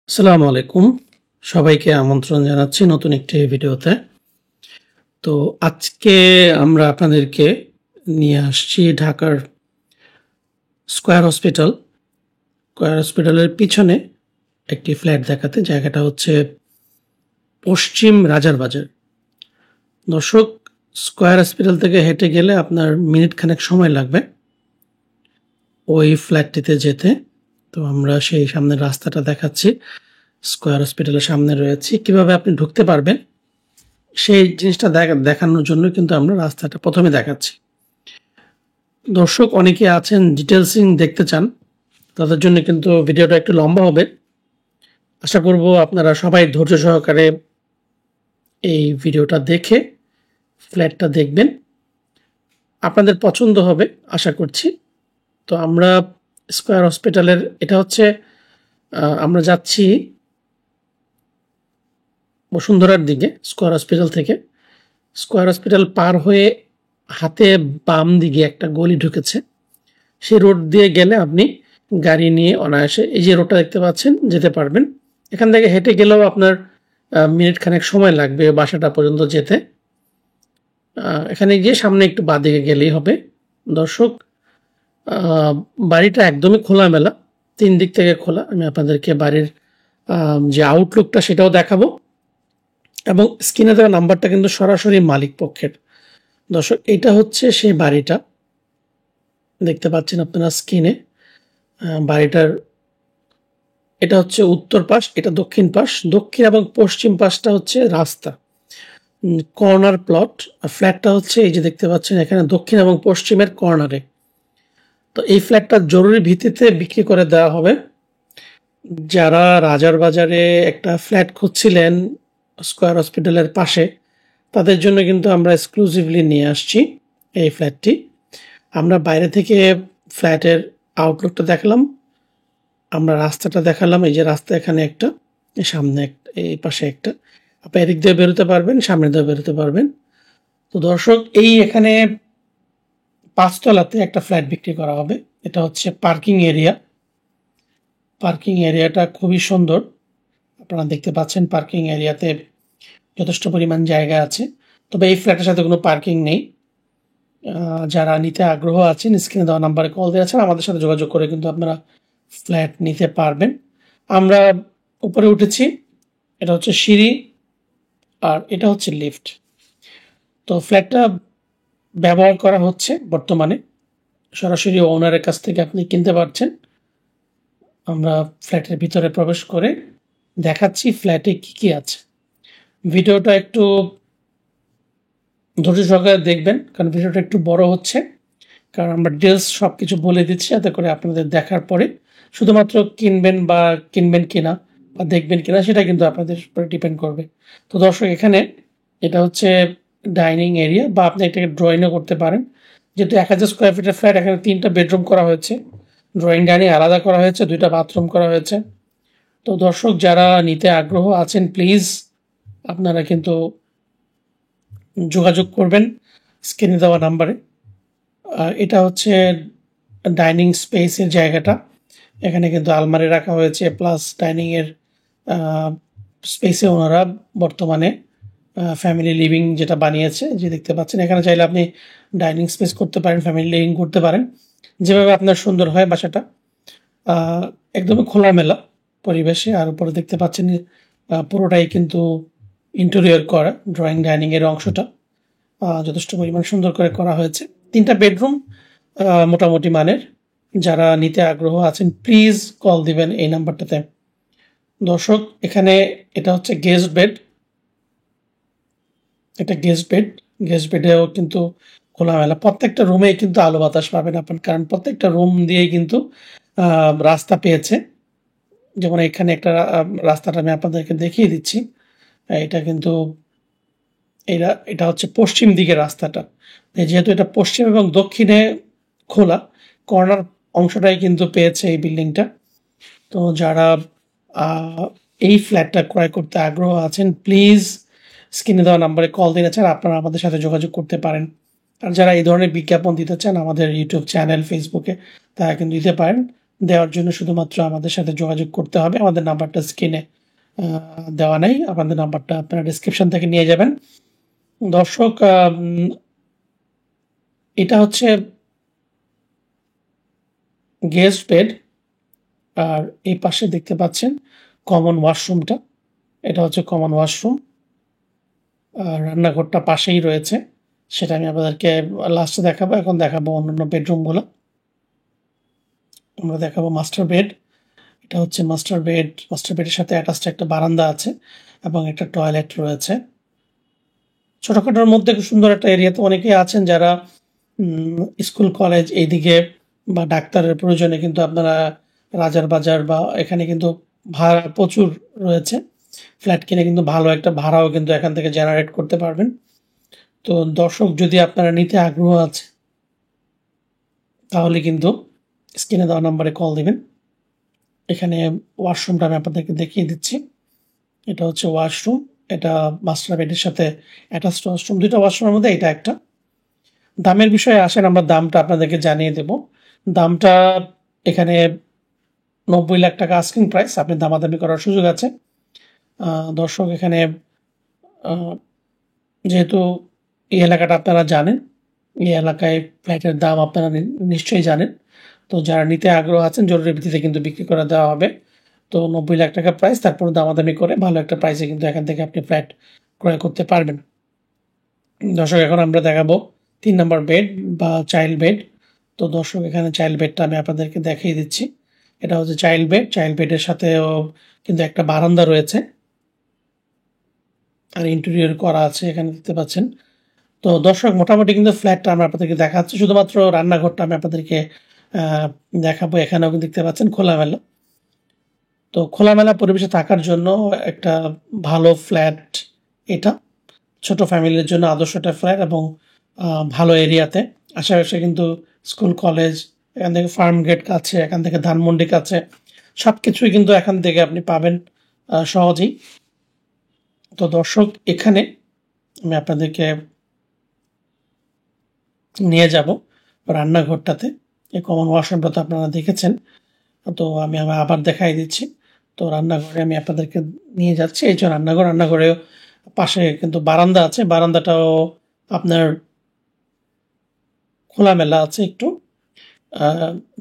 আসসালামু আলাইকুম। সবাইকে আমন্ত্রণ জানাচ্ছি নতুন একটি ভিডিওতে। তো আজকে আমরা আপনাদেরকে নিয়ে আসছি ঢাকার স্কয়ার হসপিটাল। স্কয়ার হসপিটালের পিছনে একটি ফ্ল্যাট দেখাতে। জায়গাটা হচ্ছে পশ্চিম রাজারবাজার। দর্শক, স্কয়ার হসপিটাল থেকে হেঁটে গেলে আপনার মিনিট খানেক সময় লাগবে ওই ফ্ল্যাটটিতে যেতে। তো আমরা সেই সামনের রাস্তাটা দেখাচ্ছি। স্কয়ার হসপিটালের সামনে রয়েছি। কিভাবে আপনি ঢুকতে পারবেন সেই জিনিসটা দেখানোর জন্য কিন্তু আমরা রাস্তাটা প্রথমে দেখাচ্ছি। দর্শক অনেকে আছেন ডিটেলসিং দেখতে চান, তাদের জন্য কিন্তু ভিডিওটা একটু লম্বা হবে। আশা করব আপনারা সবাই ধৈর্য সহকারে এই ভিডিওটা দেখে ফ্ল্যাটটা দেখবেন, আপনাদের পছন্দ হবে আশা করছি। তো আমরা স্কয়ার হসপিটালের এটা হচ্ছে আমরা যাচ্ছি বসুন্ধরার দিকে। স্কয়ার হসপিটাল থেকে স্কয়ার হসপিটাল পার হয়ে হাতে বাম দিকে একটা গলি ঢুকেছে। সেই রোড দিয়ে গেলে আপনি গাড়ি নিয়ে অনায়াসে এই যে রোডটা দেখতে পাচ্ছেন যেতে পারবেন। এখান থেকে হেঁটে গেলেও আপনার মিনিট খানেক সময় লাগবে বাসাটা পর্যন্ত যেতে। এখানে গিয়ে সামনে একটু বাঁদিকে গেলেই হবে। দর্শক, বাড়িটা একদমই খোলামেলা, 3 দিক থেকে খোলা। আমি আপনাদেরকে বাড়ির যে আউটলুকটা সেটাও দেখাবো, এবং স্ক্রিনে দেওয়া নাম্বারটা কিন্তু সরাসরি মালিক পক্ষের। দর্শক, এটা হচ্ছে সেই বাড়িটা দেখতে পাচ্ছেন আপনারা স্ক্রিনে। বাড়িটার এটা হচ্ছে উত্তর পাশ, এটা দক্ষিণ পাশ। দক্ষিণ এবং পশ্চিম পাশটা হচ্ছে রাস্তা, কর্নার প্লট। ফ্ল্যাটটা হচ্ছে এই যে দেখতে পাচ্ছেন এখানে দক্ষিণ এবং পশ্চিমের কর্নারে। তো এই ফ্ল্যাটটা জরুরি ভিত্তিতে বিক্রি করে দেওয়া হবে। যারা রাজার বাজারে একটা ফ্ল্যাট খুঁজছিলেন স্কয়ার হসপিটালের পাশে, তাদের জন্য কিন্তু আমরা এক্সক্লুসিভলি নিয়ে আসছি এই ফ্ল্যাটটি। আমরা বাইরে থেকে ফ্ল্যাটের আউটলুকটা দেখালাম, আমরা রাস্তাটা দেখালাম। এই যে রাস্তা এখানে একটা, সামনে একটা, এই পাশে একটা। আপনি এদিক দিয়ে বেরোতে পারবেন, সামনে দিয়ে বেরোতে পারবেন। তো দর্শক, এই এখানে 5 তলাতে একটা ফ্ল্যাট বিক্রি করা হবে। এটা হচ্ছে পার্কিং এরিয়া। পার্কিং এরিয়াটা খুবই সুন্দর, আপনারা দেখতে পাচ্ছেন। পার্কিং এরিয়াতে যথেষ্ট পরিমাণ জায়গা আছে, তবে এই ফ্ল্যাটের সাথে কোনো পার্কিং নেই। যারা নিতে আগ্রহ আছেন স্ক্রিনে দেওয়া নাম্বারে কল দিয়ে আছেন, আমাদের সাথে যোগাযোগ করে কিন্তু আপনারা ফ্ল্যাট নিতে পারবেন। আমরা উপরে উঠেছি, এটা হচ্ছে সিঁড়ি আর এটা হচ্ছে লিফট। তো ফ্ল্যাটটা ব্যবহার করা হচ্ছে বর্তমানে, সরাসরি ওনারের কাছ থেকে আপনি কিনতে পারছেন। আমরা ফ্ল্যাটের ভিতরে প্রবেশ করে দেখাচ্ছি ফ্ল্যাটে কি কি আছে। ভিডিওটা একটু ধৈর্য সহকারে দেখবেন, কারণ ভিডিওটা একটু বড় হচ্ছে। কারণ আমরা ডিটেলস সব কিছু বলে দিচ্ছি, যাতে করে আপনাদের দেখার পরে শুধুমাত্র কিনবেন কিনা বা দেখবেন কিনা সেটা কিন্তু আপনাদের উপরে ডিপেন্ড করবে। তো দর্শক, এখানে এটা হচ্ছে ডাইনিং এরিয়া, বা আপনি এটাকে ড্রয়িংও করতে পারেন। যেহেতু 1000 স্কোয়ার ফিটের ফ্ল্যাট, এখানে 3টা বেডরুম করা হয়েছে, ড্রয়িং ডাইনিং আলাদা করা হয়েছে, 2টা বাথরুম করা হয়েছে। তো দর্শক, যারা নিতে আগ্রহ আছেন প্লিজ আপনারা কিন্তু যোগাযোগ করবেন স্ক্রিনে দেওয়া নাম্বারে। এটা হচ্ছে ডাইনিং স্পেসের জায়গাটা। এখানে কিন্তু আলমারি রাখা হয়েছে, প্লাস ডাইনিংয়ের স্পেসে ওনারা বর্তমানে ফ্যামিলি লিভিং যেটা বানিয়েছে, যে দেখতে পাচ্ছেন। এখানে চাইলে আপনি ডাইনিং স্পেস করতে পারেন, ফ্যামিলি লিভিং করতে পারেন, যেভাবে আপনার সুন্দর হয় বাসাটা। একদমই খোলামেলা পরিবেশে। আর উপরে দেখতে পাচ্ছেন পুরোটাই কিন্তু ইন্টেরিয়র করা, ড্রয়িং ডাইনিংয়ের অংশটা যথেষ্ট পরিমাণ সুন্দর করে করা হয়েছে। 3টা বেডরুম মোটামুটি মানের। যারা নিতে আগ্রহ আছেন প্লিজ কল দিবেন এই নাম্বারটাতে। দর্শক, এখানে এটা হচ্ছে গেস্ট বেড। এটা গেস্ট বেডেও কিন্তু খোলামেলা। প্রত্যেকটা রুমে কিন্তু আলো বাতাস পাবেন আপনার, কারণ প্রত্যেকটা রুম দিয়েই কিন্তু রাস্তা পেয়েছে। যেমন এখানে একটা রাস্তাটা আমি আপনাদেরকে দেখিয়ে দিচ্ছি। এটা কিন্তু এটা হচ্ছে পশ্চিম দিকের রাস্তাটা। যেহেতু এটা পশ্চিম এবং দক্ষিণে খোলা, কর্নার অংশটাই কিন্তু পেয়েছে এই বিল্ডিংটা। তো যারা এই ফ্ল্যাটটা ক্রয় করতে আগ্রহ আছেন প্লিজ স্ক্রিনে দেওয়া নাম্বারে কল দিতে চান, আপনারা আমাদের সাথে যোগাযোগ করতে পারেন। আর যারা এই ধরনের বিজ্ঞাপন দিতে চান আমাদের ইউটিউব চ্যানেল, ফেসবুকে, তারা কিন্তু দিতে পারেন। দেওয়ার জন্য শুধুমাত্র আমাদের সাথে যোগাযোগ করতে হবে। আমাদের নাম্বারটা স্ক্রিনে দেওয়া নেই, আমাদের নাম্বারটা আপনারা ডিসক্রিপশন থেকে নিয়ে যাবেন। দর্শক, এটা হচ্ছে গেস্ট বেড, আর এই পাশে দেখতে পাচ্ছেন কমন ওয়াশরুমটা, এটা হচ্ছে কমন ওয়াশরুম। আর রান্নাঘরটা পাশেই রয়েছে, সেটা আমি আপনাদেরকে লাস্টে দেখাবো। এখন দেখাবো অন্যান্য বেডরুমগুলো। আমরা দেখাবো মাস্টার বেড। এটা হচ্ছে মাস্টার বেড। মাস্টার বেডের সাথে অ্যাটাচড একটা বারান্দা আছে এবং একটা টয়লেট রয়েছে। ছোটখাটোর মধ্যে খুব সুন্দর একটা এরিয়াতে অনেকেই আছেন যারা স্কুল কলেজ এইদিকে বা ডাক্তারের প্রয়োজনে কিন্তু আপনারা রাজার বাজার বা এখানে কিন্তু ভাড়া প্রচুর রয়েছে। ফ্ল্যাট কিনে কিন্তু ভালো একটা ভাড়াও কিন্তু এখান থেকে জেনারেট করতে পারবেন। তো দর্শক, যদি আপনারা নিতে আগ্রহ আছে তাহলে কিন্তু স্ক্রিনে দেওয়া নাম্বারে কল দিবেন। এখানে ওয়াশরুমটা আমি আপনাদেরকে দেখিয়ে দিচ্ছি। এটা হচ্ছে ওয়াশরুম, এটা মাস্টার বেডের সাথে অ্যাটাচড ওয়াশরুম। দুইটা ওয়াশরুমের মধ্যে এটা একটা। দামের বিষয়ে আসেন, আমরা দামটা আপনাদেরকে জানিয়ে দেব। দামটা এখানে 90 লাখ টাকা আস্কিং প্রাইস, আপনি দামাদামি করার সুযোগ আছে। দর্শক, এখানে যেহেতু এই এলাকাটা আপনারা জানেন, এই এলাকায় ফ্ল্যাটের দাম আপনারা নিশ্চয়ই জানেন। তো যারা নিতে আগ্রহ আছেন জরুরি ভিত্তিতে কিন্তু বিক্রি করে দেওয়া হবে। তো 90 লাখ টাকা প্রাইস, তারপর দামাদামি করে ভালো একটা প্রাইসে কিন্তু এখান থেকে আপনি ফ্ল্যাট ক্রয় করতে পারবেন। দর্শক, এখন আমরা দেখাবো 3 নম্বর বেড বা চাইল্ড বেড। তো দর্শক, এখানে চাইল্ড বেডটা আমি আপনাদেরকে দেখিয়ে দিচ্ছি। এটা হচ্ছে চাইল্ড বেড। চাইল্ড বেডের সাথেও কিন্তু একটা বারান্দা রয়েছে আর ইন্টেরিয়র করা আছে, এখানে দেখতে পাচ্ছেন। তো দর্শক, মোটামুটি কিন্তু ফ্ল্যাটটা আমরা আপনাদেরকে দেখাচ্ছি, শুধুমাত্র রান্নাঘরটা আমি আপনাদেরকে দেখাবো। এখানেও কিন্তু দেখতে পাচ্ছেন খোলামেলা। তো খোলামেলা পরিবেশে থাকার জন্য একটা ভালো ফ্ল্যাট এটা। ছোট ফ্যামিলির জন্য আদর্শ একটা ফ্ল্যাট এবং ভালো এরিয়াতে। আশেপাশে কিন্তু স্কুল কলেজ, এখান থেকে ফার্ম গেট কাছে, এখান থেকে ধানমন্ডি কাছে, সব কিছুই কিন্তু এখান থেকে আপনি পাবেন সহজেই। তো দর্শক, এখানে আমি আপনাদেরকে নিয়ে যাব রান্নাঘরটাতে। এই কমন ওয়াশরুমটা তো আপনারা দেখেছেন, তো আমি আবার দেখাই দিচ্ছি। তো রান্নাঘরে আমি আপনাদেরকে নিয়ে যাচ্ছি। এই যে রান্নাঘর, রান্নাঘরেও পাশে কিন্তু বারান্দা আছে, বারান্দাটাও আপনার খোলামেলা আছে একটু।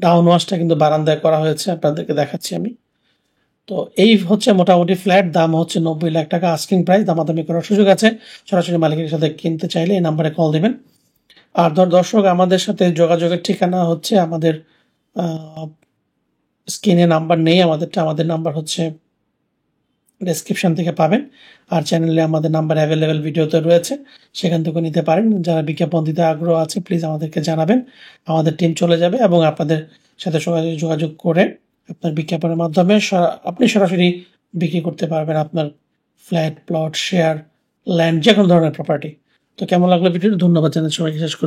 ডাউন ওয়াশটা কিন্তু বারান্দায় করা হয়েছে, আপনাদেরকে দেখাচ্ছি আমি। তো এই হচ্ছে মোটামুটি ফ্ল্যাট, দাম হচ্ছে 90 লাখ টাকা আস্কিং প্রাইস, দামাদামি করার সুযোগ আছে। সরাসরি মালিকের সাথে কিনতে চাইলে এই নাম্বারে কল দেবেন। আর দর্শক, আমাদের সাথে যোগাযোগের ঠিকানা হচ্ছে আমাদের স্ক্রিনে নাম্বার নেই আমাদেরটা, আমাদের নাম্বার হচ্ছে ডেসক্রিপশন থেকে পাবেন। আর চ্যানেলে আমাদের নাম্বার অ্যাভেলেবেল ভিডিওতে রয়েছে, সেখান থেকে নিতে পারেন। যারা বিজ্ঞাপন দিতে আগ্রহ আছে প্লিজ আমাদেরকে জানাবেন, আমাদের টিম চলে যাবে এবং আপনাদের সাথে যোগাযোগ করে আপনার বিজ্ঞাপনের মাধ্যমে আপনি সরাসরি বিক্রি করতে পারবেন আপনার ফ্ল্যাট, প্লট, শেয়ার, ল্যান্ড, যে কোনো ধরনের প্রপার্টি। তো কেমন লাগলো ভিডিওটি? ধন্যবাদ জানাই সবাইকে। শেষ করছি।